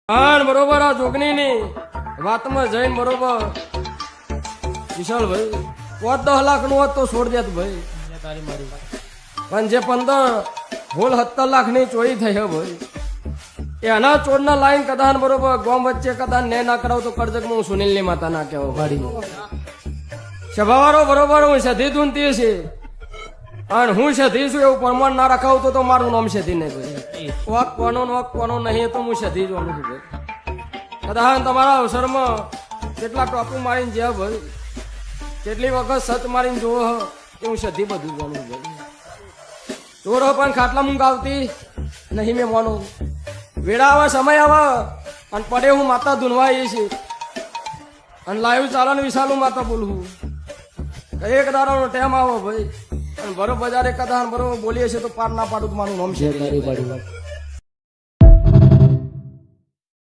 હા બરોબર આ જોગણી ની વાતમાં જઈને બરોબર વિશાલભાઈ 10 લાખ નું હોત તો છોડ દેત ભાઈ પણ જે 17 લાખ ની ચોરી થઈ હે ભાઈ એના ચોરના લાઈન કદાન બરોબર ગોમ વચ્ચે કદાન ને ના કરાવ તો કરજક હું સુનિલ ની માતા ના કેવો ગાડી સભાવાળો બરોબર હું સધી ધૂનતી છે અને હું સધી છું એવું પ્રમાણ ના રખાવતો તો મારું નામ સધી નહીં ભાઈ વક કોનો નહીં તો હું સધી જોવાનું છું ભાઈ કદાન તમારા અવસરમાં કેટલા ટોપું મારીને જ્યાં ભાઈ કેટલી વખત સત મારીને જોવો એ હું સધી બધું જોવાનું ભાઈ ચોરો પણ ખાટલા મૂંગ આવતી નહીં મેં માનું વેળા આવે સમય આવે અને પડે હું માતા ધૂનવા એ છે અને લાઈવ ચાલન વિશાલું માતા બોલવું એક દાડાનો ટેમ આવો ભાઈ અને બરોબર બજારે કદાન બરોબર બોલીએ છે તો પાર ના પાડું તો મારું નામ છે